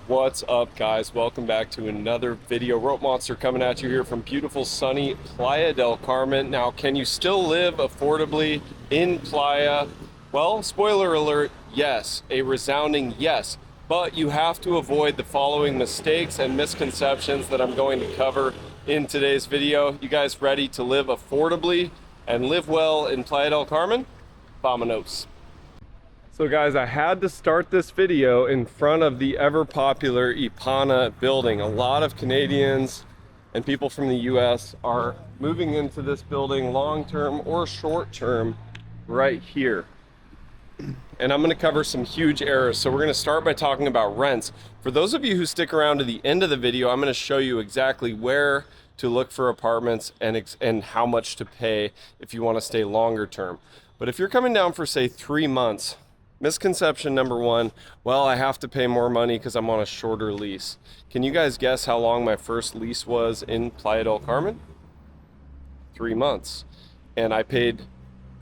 What's up, guys? Welcome back to another video. Rope Monster coming at you here from beautiful sunny Playa del Carmen. Now, can you still live affordably in Playa? Well, spoiler alert, yes, a resounding yes, but you have to avoid the following mistakes and misconceptions that I'm going to cover in today's video. You guys ready to live affordably and live well in Playa del Carmen? Vamanos. So guys, I had to start this video in front of the ever popular Ipana building. A lot of Canadians and people from the US are moving into this building long-term or short-term right here. And I'm going to cover some huge errors. So we're going to start by talking about rents. For those of you who stick around to the end of the video, I'm going to show you exactly where to look for apartments and how much to pay if you want to stay longer term. But if you're coming down for, say, 3 months, misconception number one, well, I have to pay more money because I'm on a shorter lease. Can you guys guess how long my first lease was in Playa del Carmen? 3 months. And I paid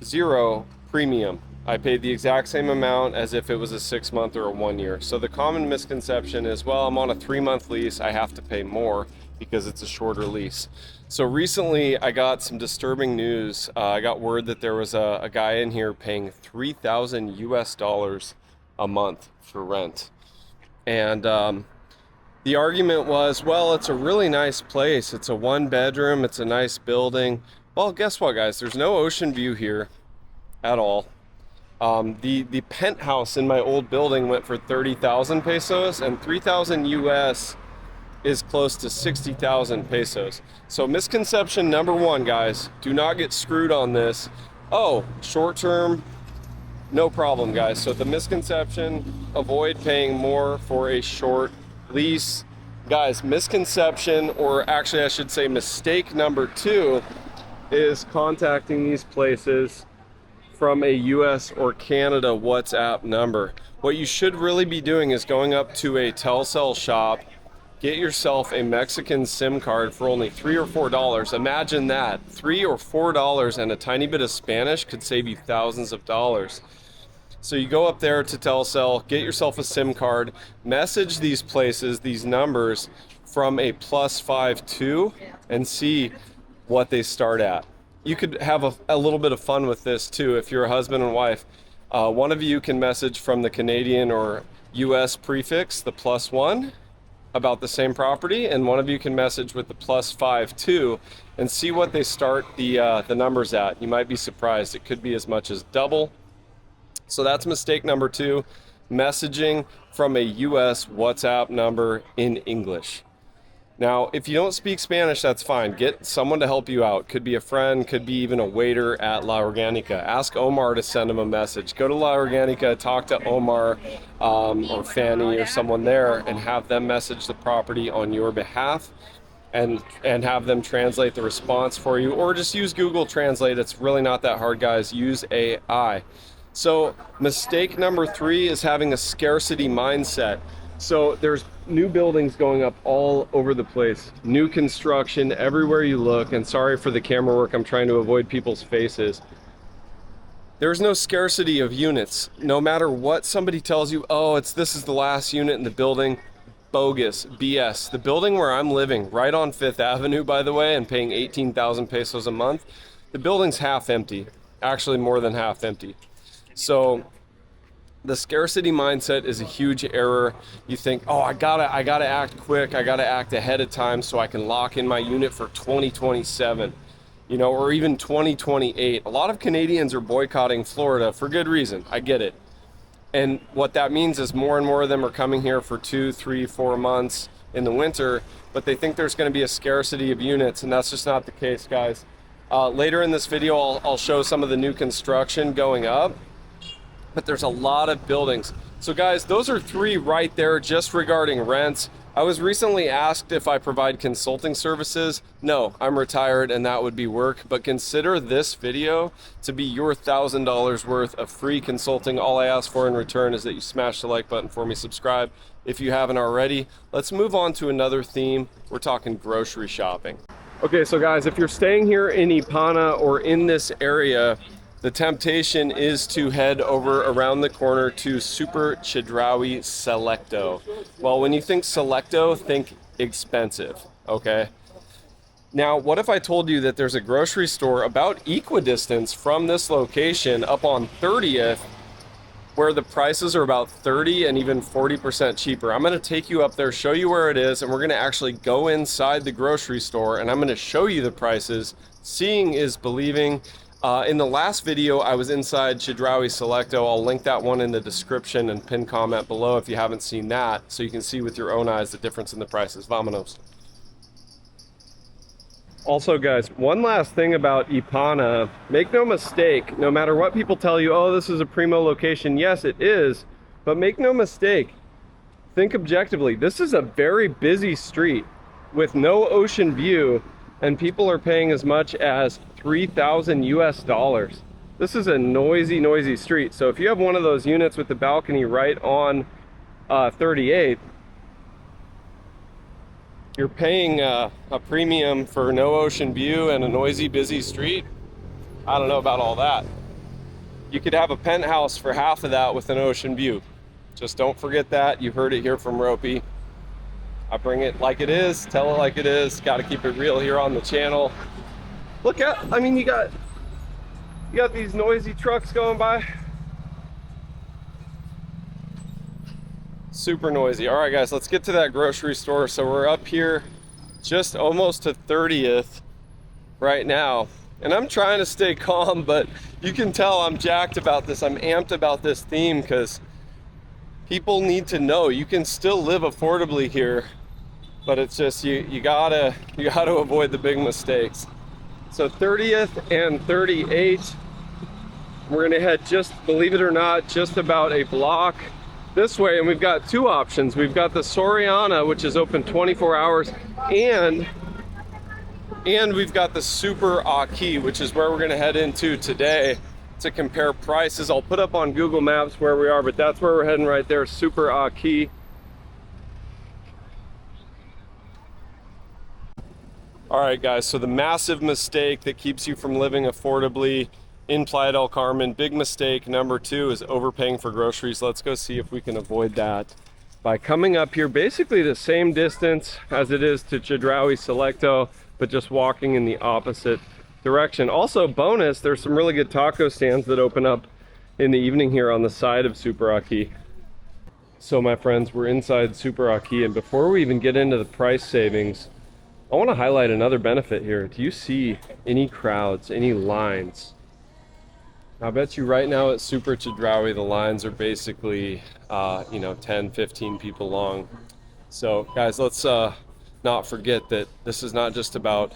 0 premium. I paid the exact same amount as if it was a 6-month or a 1 year. So the common misconception is, well, I'm on a 3-month lease, I have to pay more because it's a shorter lease. So recently I got some disturbing news. I got word that there was a guy in here paying $3,000 US a month for rent. And the argument was, well, it's a really nice place. It's a 1-bedroom, it's a nice building. Well, guess what, guys? There's no ocean view here at all. The penthouse in my old building went for 30,000 pesos, and 3,000 US is close to 60,000 pesos. So misconception number one, guys, do not get screwed on this. Oh, short term, no problem, guys. So the misconception, avoid paying more for a short lease. Guys, misconception, or actually I should say mistake number two, is contacting these places from a US or Canada WhatsApp number. What you should really be doing is going up to a Telcel shop, get yourself a Mexican SIM card for only $3 or $4. Imagine that, $3 or $4, and a tiny bit of Spanish could save you thousands of dollars. So you go up there to Telcel, get yourself a SIM card, message these places, these numbers from a +52, and see what they start at. You could have a little bit of fun with this too. If you're a husband and wife, one of you can message from the Canadian or US prefix, the +1, about the same property, and one of you can message with the +52 and see what they start the numbers at. You might be surprised. It could be as much as double. So that's mistake number two, messaging from a US WhatsApp number in English. Now, if you don't speak Spanish, that's fine. Get someone to help you out. Could be a friend, could be even a waiter at La Organica. Ask Omar to send him a message. Go to La Organica, talk to Omar or Fanny or someone there, and have them message the property on your behalf and have them translate the response for you. Or just use Google Translate. It's really not that hard, guys. Use AI. So mistake number three is having a scarcity mindset. So there's new buildings going up all over the place, new construction everywhere you look, and sorry for the camera work, I'm trying to avoid people's faces. There's no scarcity of units. No matter what somebody tells you, oh, this is the last unit in the building, bogus, BS. The building where I'm living, right on 5th Avenue, by the way, and paying 18,000 pesos a month, the building's half empty, actually more than half empty. So the scarcity mindset is a huge error. You think, oh, I gotta act quick, I gotta act ahead of time so I can lock in my unit for 2027, or even 2028. A lot of Canadians are boycotting Florida for good reason. I get it. And what that means is more and more of them are coming here for 2, 3, 4 months in the winter, but they think there's gonna be a scarcity of units, and that's just not the case, guys. Later in this video, I'll show some of the new construction going up, but there's a lot of buildings. So guys, those are three right there just regarding rents. I was recently asked if I provide consulting services. No, I'm retired and that would be work, but consider this video to be your $1,000 worth of free consulting. All I ask for in return is that you smash the like button for me, subscribe if you haven't already. Let's move on to another theme. We're talking grocery shopping. Okay, so guys, if you're staying here in Ipana or in this area, the temptation is to head over around the corner to Super Chedraui Selecto. Well, when you think Selecto, think expensive, okay? Now, what if I told you that there's a grocery store about equidistance from this location up on 30th where the prices are about 30 and even 40% cheaper? I'm gonna take you up there, show you where it is, and we're gonna actually go inside the grocery store and I'm gonna show you the prices. Seeing is believing. In the last video, I was inside Chedraui Selecto. I'll link that one in the description and pin comment below if you haven't seen that, so you can see with your own eyes the difference in the prices. Vamanos. Also, guys, one last thing about Ipana. Make no mistake, no matter what people tell you, oh, this is a primo location. Yes, it is, but make no mistake, think objectively. This is a very busy street with no ocean view, and people are paying as much as 3,000 US dollars. This is a noisy, noisy street. So if you have one of those units with the balcony right on 38th, you're paying a premium for no ocean view and a noisy, busy street. I don't know about all that. You could have a penthouse for half of that with an ocean view. Just don't forget that. You heard it here from Ropey. I bring it like it is, tell it like it is. Got to keep it real here on the channel. Look at, I mean, you got these noisy trucks going by. Super noisy. All right, guys, let's get to that grocery store. So we're up here just almost to 30th right now. And I'm trying to stay calm, but you can tell I'm jacked about this. I'm amped about this theme because people need to know you can still live affordably here, but it's just you gotta avoid the big mistakes. So 30th and 38th, we're gonna head, just believe it or not, just about a block this way, and we've got two options. We've got the Soriana, which is open 24 hours, and we've got the Super Aki, which is where we're gonna head into today to compare prices. I'll put up on Google Maps where we are, but that's where we're heading right there, Super Aki. All right, guys, so the massive mistake that keeps you from living affordably in Playa del Carmen, big mistake number 2, is overpaying for groceries. Let's go see if we can avoid that by coming up here basically the same distance as it is to Chedraui Selecto, but just walking in the opposite direction. Also, bonus, there's some really good taco stands that open up in the evening here on the side of Super Aki. So my friends, we're inside Super Aki, and before we even get into the price savings, I want to highlight another benefit here. Do you see any crowds, any lines? I bet you right now at Super Chedraui, the lines are basically, 10, 15 people long. So guys, let's not forget that this is not just about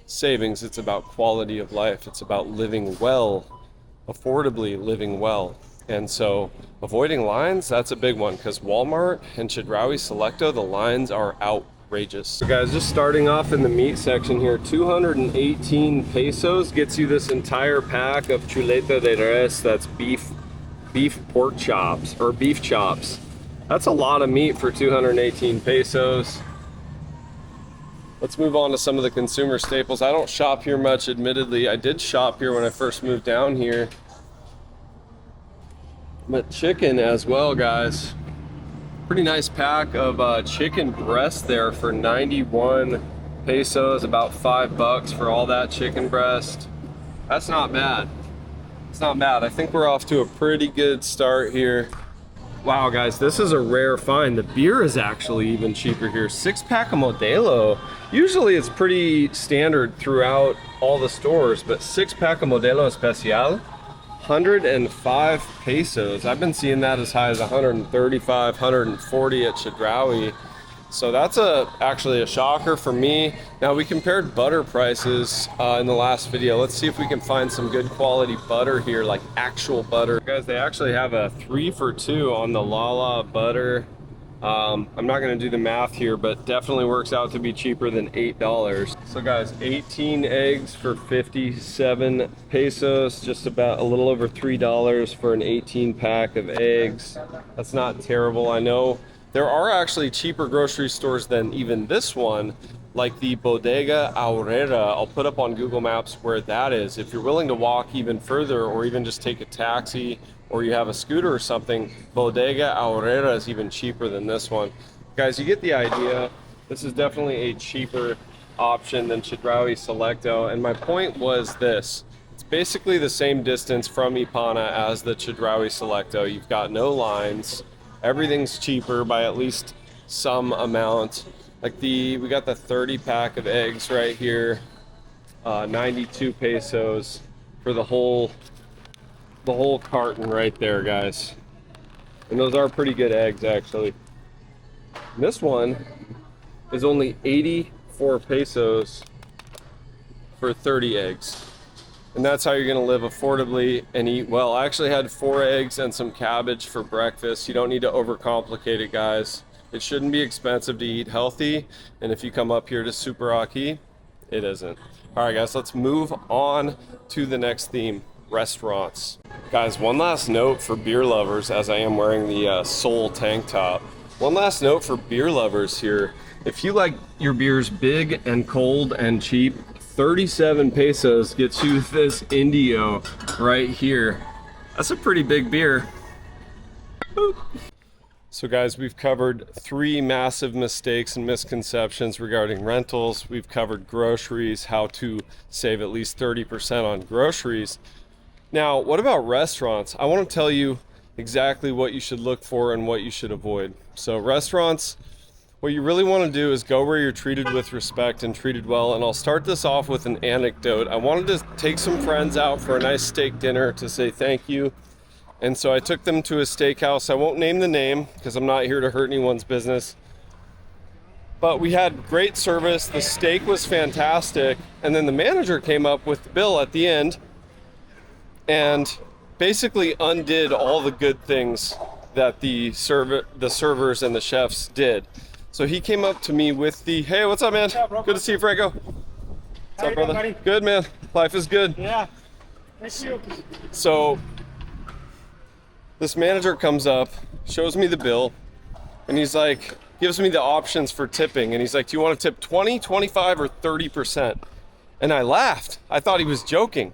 savings, it's about quality of life. It's about living well, affordably living well. And so avoiding lines, that's a big one, because Walmart and Chedraui Selecto, the lines are outrageous. So guys, just starting off in the meat section here, 218 pesos gets you this entire pack of chuleta de res. That's beef pork chops, or beef chops. That's a lot of meat for 218 pesos. Let's move on to some of the consumer staples. I don't shop here much, admittedly. I did shop here when I first moved down here. But chicken as well, guys. Pretty nice pack of chicken breast there for 91 pesos, about $5 for all that chicken breast. That's not bad. It's not bad. I think we're off to a pretty good start here. Wow, guys, this is a rare find. The beer is actually even cheaper here. 6-pack of Modelo. Usually it's pretty standard throughout all the stores, but 6-pack of Modelo Especial, 105 pesos. I've been seeing that as high as 135, 140 at Chedraui. So that's actually a shocker for me. Now, we compared butter prices in the last video. Let's see if we can find some good quality butter here, like actual butter. Guys, they actually have a 3 for 2 on the Lala butter. I'm not gonna do the math here, but definitely works out to be cheaper than $8. So guys, 18 eggs for 57 pesos, just about a little over $3 for an 18 pack of eggs. That's not terrible. I know there are actually cheaper grocery stores than even this one, like the Bodega Aurrera. I'll put up on Google Maps where that is. If you're willing to walk even further or even just take a taxi or you have a scooter or something, Bodega Aurrera is even cheaper than this one. Guys, you get the idea. This is definitely a cheaper option than Chedraui Selecto. And my point was this. It's basically the same distance from Ipana as the Chedraui Selecto. You've got no lines. Everything's cheaper by at least some amount. Like we got the 30 pack of eggs right here, 92 pesos for the whole carton right there, guys. And those are pretty good eggs, actually. And this one is only 84 pesos for 30 eggs. And that's how you're gonna live affordably and eat well. I actually had 4 eggs and some cabbage for breakfast. You don't need to overcomplicate it, guys. It shouldn't be expensive to eat healthy, and if you come up here to Superaki, it isn't. All right, guys, let's move on to the next theme, restaurants. Guys, one last note for beer lovers, as I am wearing the Soul tank top. One last note for beer lovers here. If you like your beers big and cold and cheap, 37 pesos gets you this Indio right here. That's a pretty big beer. Boop. So guys, we've covered 3 massive mistakes and misconceptions regarding rentals. We've covered groceries, how to save at least 30% on groceries. Now, what about restaurants? I want to tell you exactly what you should look for and what you should avoid. So restaurants, what you really want to do is go where you're treated with respect and treated well. And I'll start this off with an anecdote. I wanted to take some friends out for a nice steak dinner to say thank you. And so I took them to a steakhouse. I won't name the name because I'm not here to hurt anyone's business. But we had great service. The steak was fantastic. And then the manager came up with the bill at the end and basically undid all the good things that the servers and the chefs did. So he came up to me with the, hey, what's up, man? What's up, bro? Good to see you, Franco. What's up, brother? Doing, good, man. Life is good. Yeah. Thank you. So this manager comes up, shows me the bill, and he's like, gives me the options for tipping. And he's like, do you want to tip 20, 25, or 30%? And I laughed. I thought he was joking.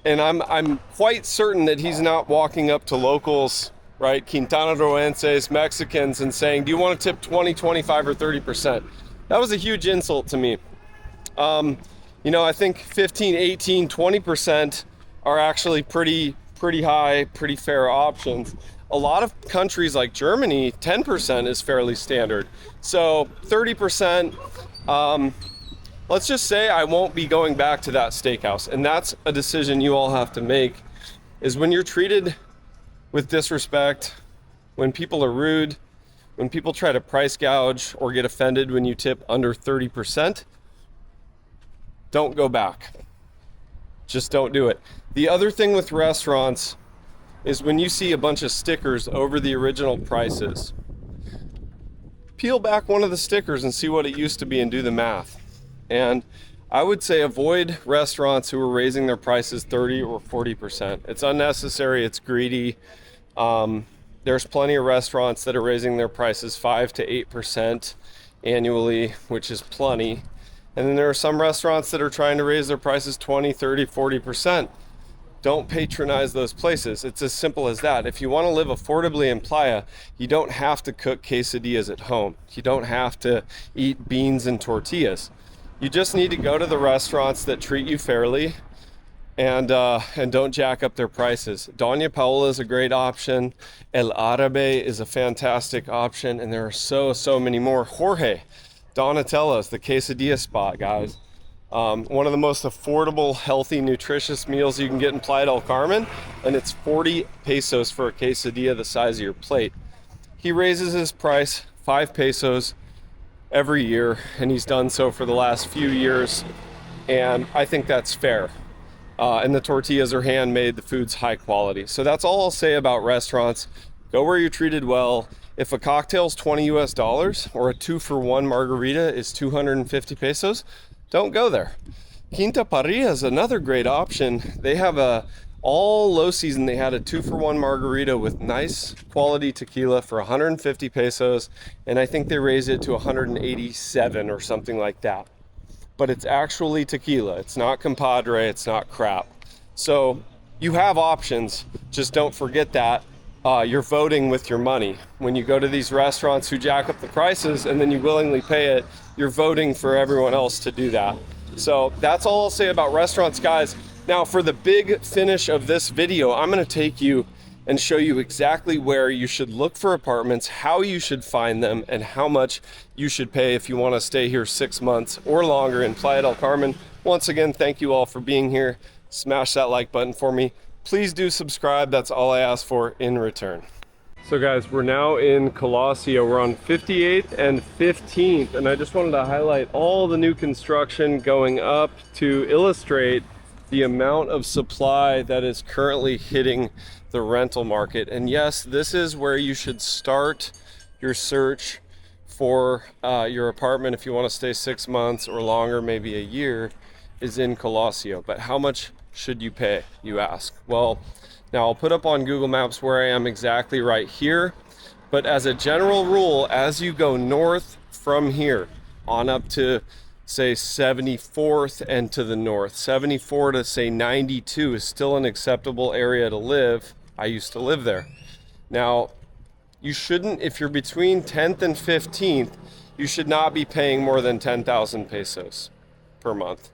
And I'm quite certain that he's not walking up to locals, right? Quintana Rooenses, Mexicans, and saying, do you want to tip 20, 25, or 30%? That was a huge insult to me. You know, I think 15, 18, 20% are actually pretty high, pretty fair options. A lot of countries like Germany, 10% is fairly standard. So 30%, let's just say I won't be going back to that steakhouse. And that's a decision you all have to make, is when you're treated with disrespect, when people are rude, when people try to price gouge or get offended when you tip under 30%, don't go back. Just don't do it. The other thing with restaurants is when you see a bunch of stickers over the original prices, peel back one of the stickers and see what it used to be and do the math. And I would say avoid restaurants who are raising their prices 30 or 40%. It's unnecessary, it's greedy. There's plenty of restaurants that are raising their prices 5 to 8% annually, which is plenty. And then there are some restaurants that are trying to raise their prices 20, 30, 40%. Don't patronize those places. It's as simple as that. If you want to live affordably in Playa, you don't have to cook quesadillas at home. You don't have to eat beans and tortillas. You just need to go to the restaurants that treat you fairly and don't jack up their prices. Doña Paola is a great option. El Árabe is a fantastic option. And there are so many more. Jorge, Donatello's, the quesadilla spot, guys. One of the most affordable, healthy, nutritious meals you can get in Playa del Carmen, and it's 40 pesos for a quesadilla the size of your plate. He raises his price 5 pesos every year, and he's done so for the last few years, and I think that's fair. And the tortillas are handmade, the food's high quality. So that's all I'll say about restaurants. Go where you're treated well. If a cocktail's $20 US or a 2-for-1 margarita is 250 pesos, don't go there. Quinta Parrilla is another great option. They have a All low season, they had a 2-for-1 margarita with nice quality tequila for 150 pesos, and I think they raised it to 187 or something like that. But it's actually tequila. It's not compadre, it's not crap. So you have options, just don't forget that you're voting with your money. When you go to these restaurants who jack up the prices and then you willingly pay it, you're voting for everyone else to do that. So that's all I'll say about restaurants, guys. Now for the big finish of this video, I'm gonna take you and show you exactly where you should look for apartments, how you should find them, and how much you should pay if you want to stay here 6 months or longer in Playa del Carmen. Once again, thank you all for being here. Smash that like button for me. Please do subscribe. That's all I ask for in return. So guys, we're now in Colosio. We're on 58th and 15th, and I just wanted to highlight all the new construction going up to illustrate the amount of supply that is currently hitting the rental market. And yes, this is where you should start your search for your apartment if you want to stay 6 months or longer, maybe a year, is in Colosio. But how much should you pay, you ask? Well, now I'll put up on Google Maps where I am exactly right here, but as a general rule, as you go north from here on up to say 74th and to the north, 74 to say 92 is still an acceptable area to live. I used to live there. Now, you shouldn't, if you're between 10th and 15th, you should not be paying more than 10,000 pesos per month.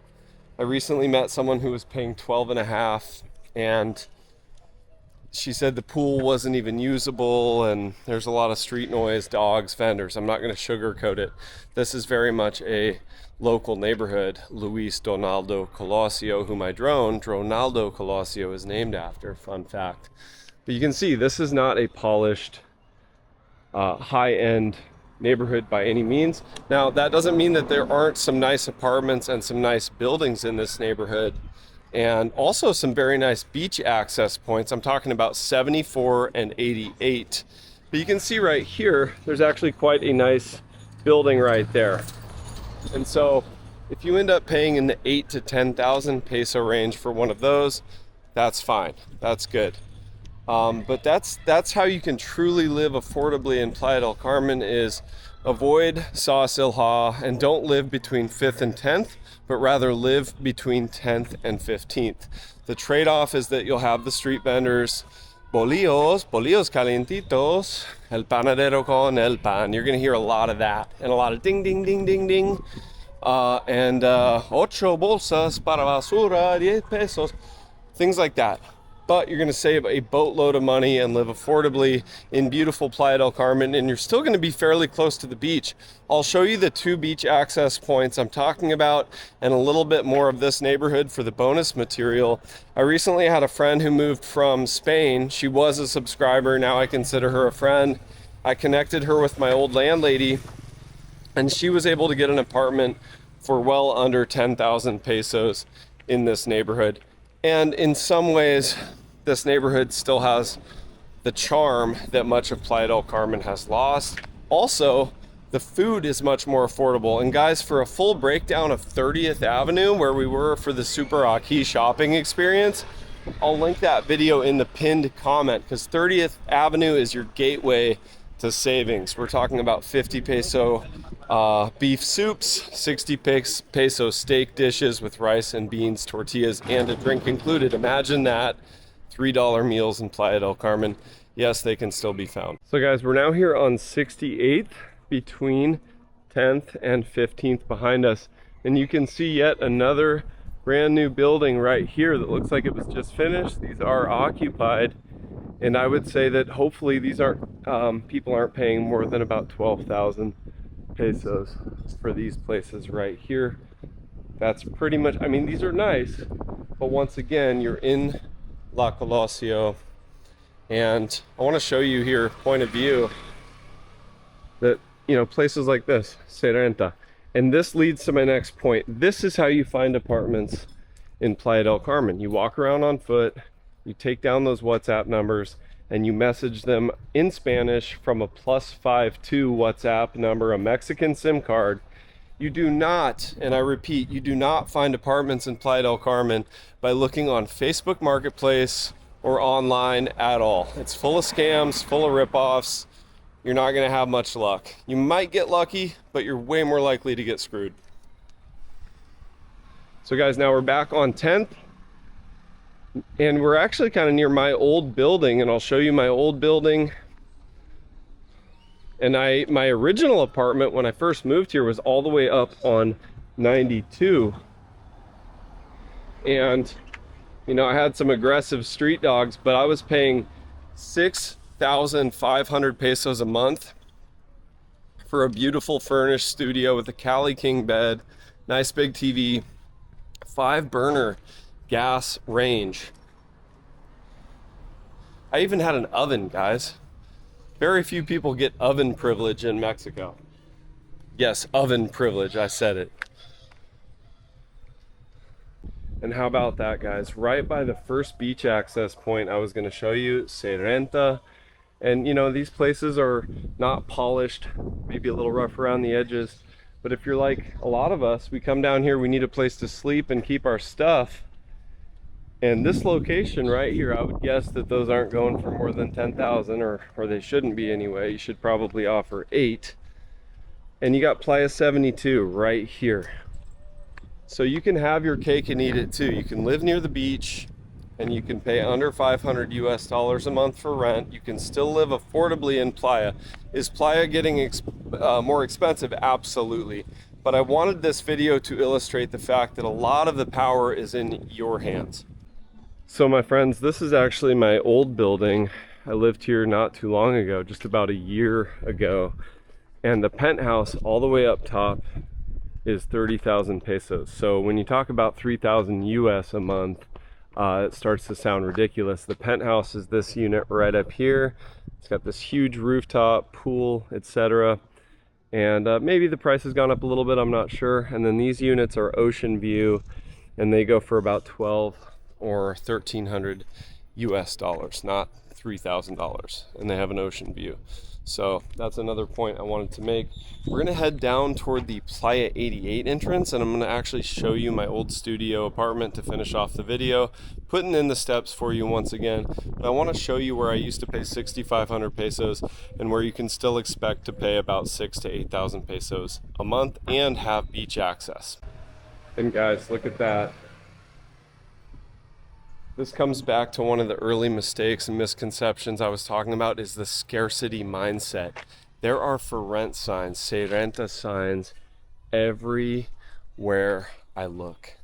I recently met someone who was paying 12 and a half, and she said the pool wasn't even usable and there's a lot of street noise, dogs, vendors. I'm not going to sugarcoat it. This is very much a local neighborhood. Luis Donaldo Colosio, whom I Dronaldo Colosio is named after, fun fact. But you can see this is not a polished, high-end neighborhood by any means. Now, that doesn't mean that there aren't some nice apartments and some nice buildings in this neighborhood, and also some very nice beach access points. I'm talking about 74 and 88. But you can see right here, there's actually quite a nice building right there. And so if you end up paying in the 8 to 10,000 peso range for one of those, that's fine, that's good. But that's how you can truly live affordably in Playa del Carmen, is avoid Sa Silha and don't live between 5th and 10th, but rather live between 10th and 15th. The trade-off is that you'll have the street vendors, bolillos calientitos, el panadero con el pan. You're gonna hear a lot of that, and a lot of ding, ding, ding, ding, ding. And ocho bolsas para basura, 10 pesos, things like that. But you're going to save a boatload of money and live affordably in beautiful Playa del Carmen, and you're still going to be fairly close to the beach. I'll show you the 2 beach access points I'm talking about and a little bit more of this neighborhood for the bonus material. I recently had a friend who moved from Spain. She was a subscriber, now I consider her a friend. I connected her with my old landlady, and she was able to get an apartment for well under 10,000 pesos in this neighborhood. And in some ways, this neighborhood still has the charm that much of Playa del Carmen has lost. Also, the food is much more affordable. And guys, for a full breakdown of 30th Avenue, where we were for the Super Aki shopping experience, I'll link that video in the pinned comment, because 30th Avenue is your gateway to savings. We're talking about 50 peso beef soups, 60 peso steak dishes with rice and beans, tortillas, and a drink included. Imagine that. $3 meals in Playa del Carmen. Yes, they can still be found. So guys, we're now here on 68th between 10th and 15th behind us. And you can see yet another brand new building right here that looks like it was just finished. These are occupied. And I would say that hopefully these aren't, people aren't paying more than about 12,000 pesos for these places right here. That's pretty much, I mean, these are nice, but once again, you're in La Colosio. And I want to show you here, point of view, that, you know, places like this, se renta. And this leads to my next point. This is how you find apartments in Playa del Carmen. You walk around on foot, you take down those WhatsApp numbers, and you message them in Spanish from a +52 WhatsApp number, a Mexican SIM card, You do not, and I repeat, you do not find apartments in Playa del Carmen by looking on Facebook Marketplace or online at all. It's full of scams, full of ripoffs. You're not going to have much luck. You might get lucky, but you're way more likely to get screwed. So guys, now we're back on 10th, and we're actually kind of near my old building, and I'll show you my old building. And my original apartment when I first moved here was all the way up on 92. And, you know, I had some aggressive street dogs, but I was paying 6,500 pesos a month for a beautiful furnished studio with a Cali King bed, nice big TV, 5-burner gas range. I even had an oven, guys. Very few people get oven privilege in Mexico. Yes, oven privilege, I said it. And how about that, guys? Right by the first beach access point I was going to show you, Se Renta. And you know, these places are not polished, maybe a little rough around the edges. But if you're like a lot of us, we come down here, we need a place to sleep and keep our stuff. And this location right here, I would guess that those aren't going for more than 10,000, or they shouldn't be anyway. You should probably offer 8. And you got Playa 72 right here. So you can have your cake and eat it too. You can live near the beach and you can pay under 500 US dollars a month for rent. You can still live affordably in Playa. Is Playa getting more expensive? Absolutely. But I wanted this video to illustrate the fact that a lot of the power is in your hands. So my friends, this is actually my old building. I lived here not too long ago, just about a year ago. And the penthouse all the way up top is 30,000 pesos. So when you talk about 3,000 US a month, it starts to sound ridiculous. The penthouse is this unit right up here. It's got this huge rooftop, pool, etc. And maybe the price has gone up a little bit, I'm not sure. And then these units are ocean view, and they go for about 12 or 1,300 US dollars, not $3,000, and they have an ocean view. So that's another point I wanted to make. We're gonna head down toward the Playa 88 entrance, and I'm gonna actually show you my old studio apartment to finish off the video, putting in the steps for you once again. But I wanna show you where I used to pay 6,500 pesos and where you can still expect to pay about 6,000 to 8,000 pesos a month and have beach access. And guys, look at that. This comes back to one of the early mistakes and misconceptions I was talking about, is the scarcity mindset. There are for rent signs, Se Renta signs, everywhere I look.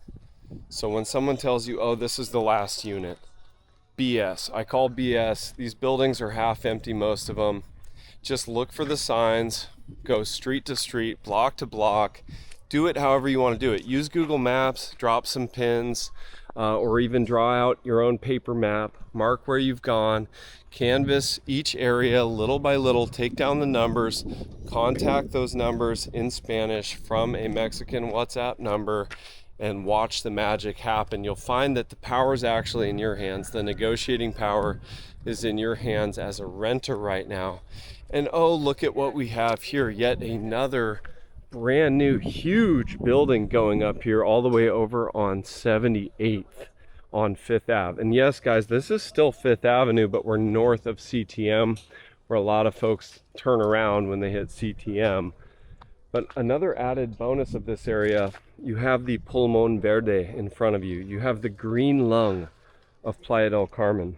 So when someone tells you, oh, this is the last unit, BS. I call BS. These buildings are half empty, most of them. Just look for the signs, go street to street, block to block. Do it however you want to do it. Use Google Maps, drop some pins, or even draw out your own paper map, mark where you've gone, canvas each area little by little, take down the numbers, contact those numbers in Spanish from a Mexican WhatsApp number, and watch the magic happen. You'll find that the power is actually in your hands. The negotiating power is in your hands as a renter right now. And oh, look at what we have here, yet another brand new huge building going up here all the way over on 78th on 5th Ave. And yes, guys, this is still 5th Avenue, but we're north of CTM, where a lot of folks turn around when they hit CTM. But another added bonus of this area, you have the Pulmón Verde in front of you. You have the green lung of Playa del Carmen.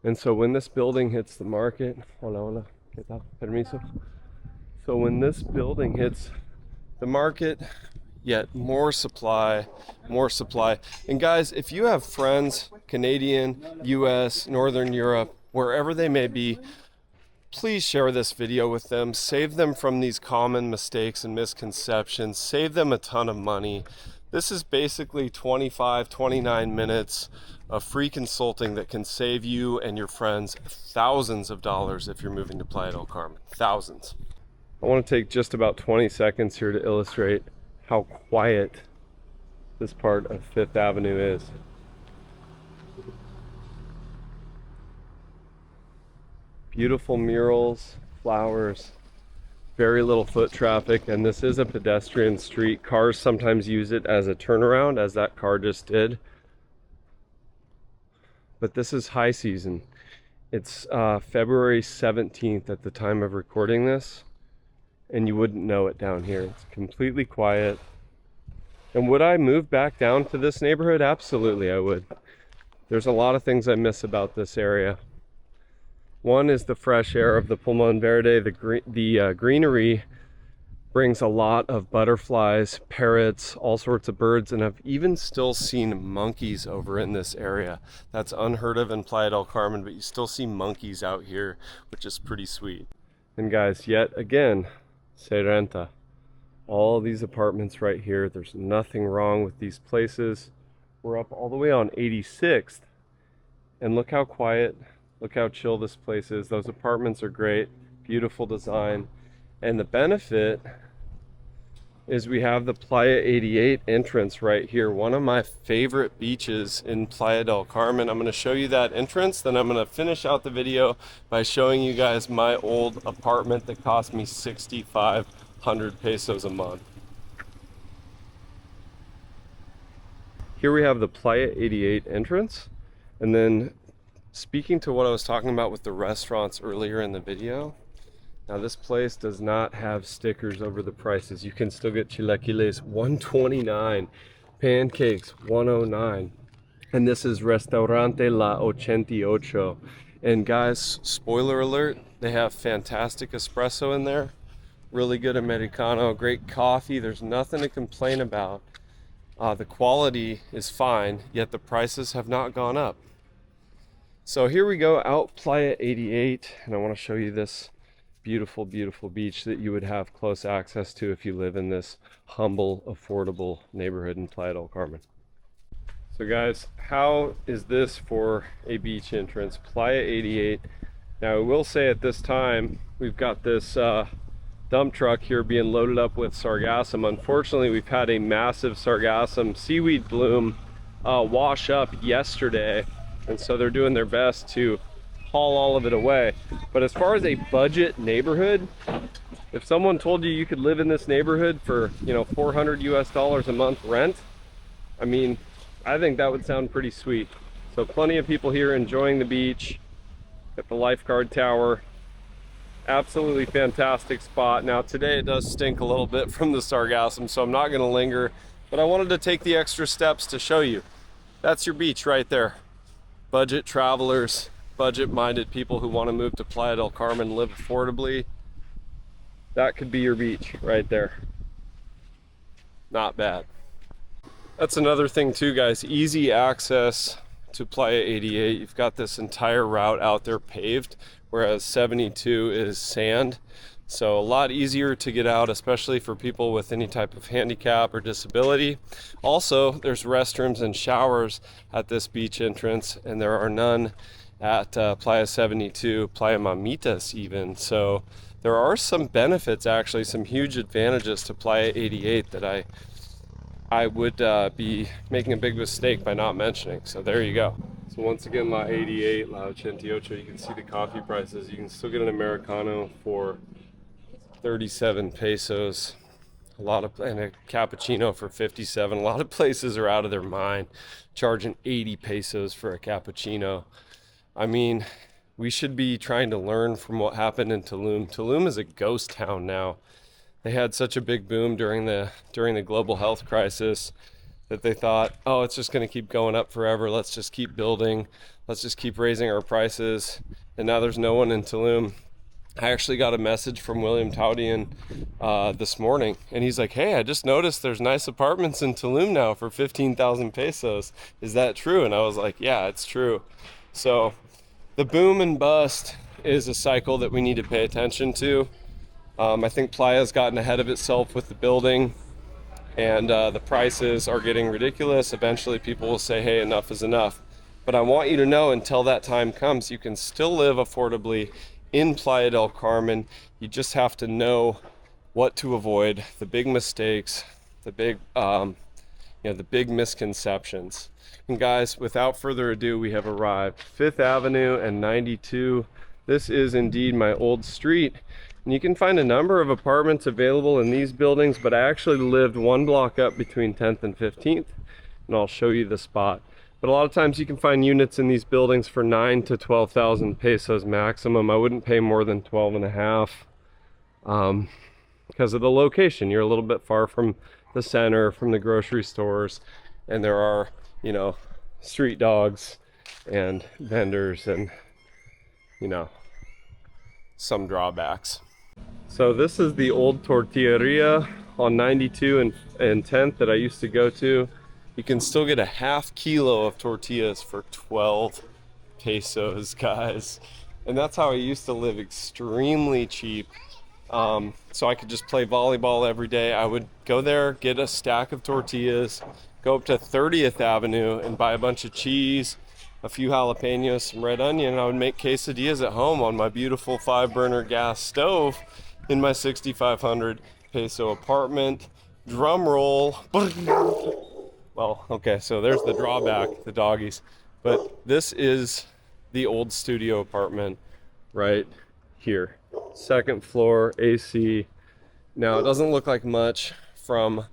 And so when this building hits the market, hola, hola, ¿qué tal? Permiso. So when this building hits the market, yet more supply, more supply. And guys, if you have friends, Canadian, US, Northern Europe, wherever they may be, please share this video with them. Save them from these common mistakes and misconceptions. Save them a ton of money. This is basically 25, 29 minutes of free consulting that can save you and your friends thousands of dollars if you're moving to Playa del Carmen. Thousands. I want to take just about 20 seconds here to illustrate how quiet this part of 5th Avenue is. Beautiful murals, flowers, very little foot traffic, and this is a pedestrian street. Cars sometimes use it as a turnaround, as that car just did. But this is high season. It's February 17th at the time of recording this, and you wouldn't know it down here. It's completely quiet. And would I move back down to this neighborhood? Absolutely, I would. There's a lot of things I miss about this area. One is the fresh air of the Pulmon Verde. The greenery brings a lot of butterflies, parrots, all sorts of birds, and I've even still seen monkeys over in this area. That's unheard of in Playa del Carmen, but you still see monkeys out here, which is pretty sweet. And guys, yet again, se renta. All these apartments right here, there's nothing wrong with these places. We're up all the way on 86th, and look how quiet, look how chill this place is. Those apartments are great, beautiful design. And the benefit is we have the Playa 88 entrance right here, one of my favorite beaches in Playa del Carmen. I'm going to show you that entrance, then I'm going to finish out the video by showing you guys my old apartment that cost me 6,500 pesos a month. Here we have the Playa 88 entrance, and then speaking to what I was talking about with the restaurants earlier in the video, now this place does not have stickers over the prices. You can still get chilaquiles $129, pancakes $109, and this is Restaurante La 88. And guys, spoiler alert, they have fantastic espresso in there, really good Americano, great coffee. There's nothing to complain about. The quality is fine, yet the prices have not gone up. So here we go out Playa 88, and I want to show you this beautiful, beautiful beach that you would have close access to if you live in this humble, affordable neighborhood in Playa del Carmen. So guys, how is this for a beach entrance? Playa 88. Now I will say at this time, we've got this dump truck here being loaded up with sargassum. Unfortunately, we've had a massive sargassum seaweed bloom wash up yesterday, and so they're doing their best to haul all of it away. But as far as a budget neighborhood, if someone told you you could live in this neighborhood for, you know, $400 a month rent, I mean, I think that would sound pretty sweet. So plenty of people here enjoying the beach at the lifeguard tower. Absolutely fantastic spot. Now today it does stink a little bit from the sargassum, so I'm not going to linger, but I wanted to take the extra steps to show you. That's your beach right there. Budget travelers, budget-minded people who want to move to Playa del Carmen, live affordably. That could be your beach right there. Not bad. That's another thing too, guys. Easy access to Playa 88. You've got this entire route out there paved, whereas 72 is sand. So a lot easier to get out, especially for people with any type of handicap or disability. Also, there's restrooms and showers at this beach entrance, and there are none at Playa 72, Playa Mamitas even. So there are some benefits, actually, some huge advantages to Playa 88 that I would be making a big mistake by not mentioning. So there you go. So once again, La 88, La 88, you can see the coffee prices. You can still get an Americano for 37 pesos. And a cappuccino for 57. A lot of places are out of their mind charging 80 pesos for a cappuccino. I mean, we should be trying to learn from what happened in Tulum. Tulum is a ghost town now. They had such a big boom during the global health crisis that they thought, oh, it's just going to keep going up forever. Let's just keep building. Let's just keep raising our prices. And now there's no one in Tulum. I actually got a message from William Taudian this morning, and he's like, hey, I just noticed there's nice apartments in Tulum now for 15,000 pesos. Is that true? And I was like, yeah, it's true. So the boom and bust is a cycle that we need to pay attention to. I think Playa's gotten ahead of itself with the building, and the prices are getting ridiculous. Eventually people will say, hey, enough is enough. But I want you to know, until that time comes, you can still live affordably in Playa del Carmen. You just have to know what to avoid, the big mistakes, the big misconceptions. And guys, without further ado, we have arrived. 5th Avenue and 92. This is indeed my old street. And you can find a number of apartments available in these buildings, but I actually lived one block up between 10th and 15th, and I'll show you the spot. But a lot of times you can find units in these buildings for 9 to 12,000 pesos maximum. I wouldn't pay more than 12 and a half because of the location. You're a little bit far from the center, from the grocery stores, and there are, you know, street dogs and vendors and, you know, some drawbacks. So this is the old tortilleria on 92 and 10th that I used to go to. You can still get a half kilo of tortillas for 12 pesos, guys. And that's how I used to live, extremely cheap. So I could just play volleyball every day. I would go there, get a stack of tortillas, go up to 30th Avenue and buy a bunch of cheese, a few jalapenos, some red onion, and I would make quesadillas at home on my beautiful 5-burner gas stove in my 6,500 peso apartment. Drum roll. Well, okay, so there's the drawback, the doggies. But this is the old studio apartment right here. 2nd floor, AC. Now, it doesn't look like much from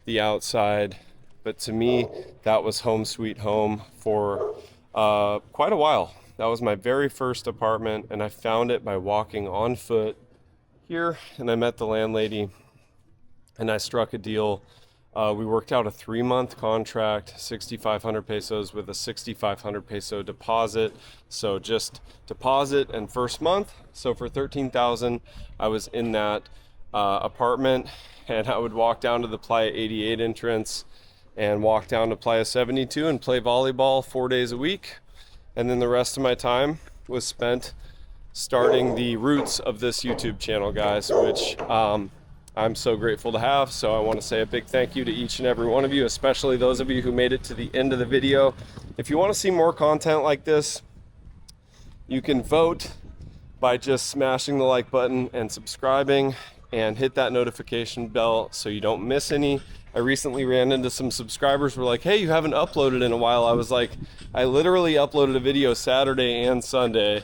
the outside, but to me, that was home sweet home for quite a while. That was my very first apartment, and I found it by walking on foot here, and I met the landlady, and I struck a deal. We worked out a 3-month contract, 6,500 pesos with a 6,500 peso deposit. So just deposit and first month. So for 13,000, I was in that apartment, and I would walk down to the Playa 88 entrance and walk down to Playa 72 and play volleyball 4 days a week. And then the rest of my time was spent starting the roots of this YouTube channel, guys, which I'm so grateful to have. So I want to say a big thank you to each and every one of you, especially those of you who made it to the end of the video. If you want to see more content like this, you can vote by just smashing the like button and subscribing, and hit that notification bell so you don't miss any. I recently ran into some subscribers who were like, hey, you haven't uploaded in a while. I was like, I literally uploaded a video Saturday and Sunday.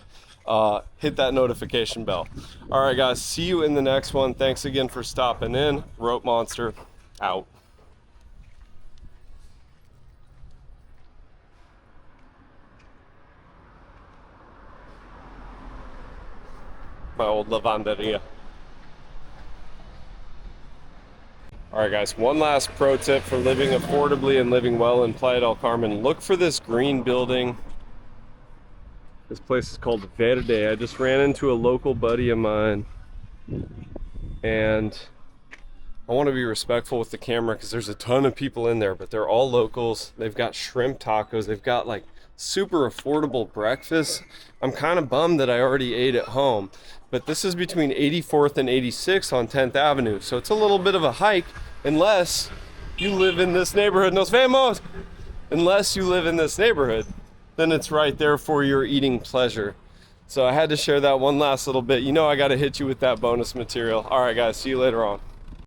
Hit that notification bell. All right, guys, see you in the next one. Thanks again for stopping in. Rope Monster out. My old lavanderia. All right, guys, one last pro tip for living affordably and living well in Playa del Carmen. Look for this green building. This place is called Verde. I just ran into a local buddy of mine, and I want to be respectful with the camera because there's a ton of people in there, but they're all locals. They've got shrimp tacos. They've got like super affordable breakfast. I'm kind of bummed that I already ate at home, but this is between 84th and 86th on 10th Avenue. So it's a little bit of a hike unless you live in this neighborhood. Nos vemos! Unless you live in this neighborhood, then it's right there for your eating pleasure. So I had to share that one last little bit. You know I got to hit you with that bonus material. All right, guys, see you later on.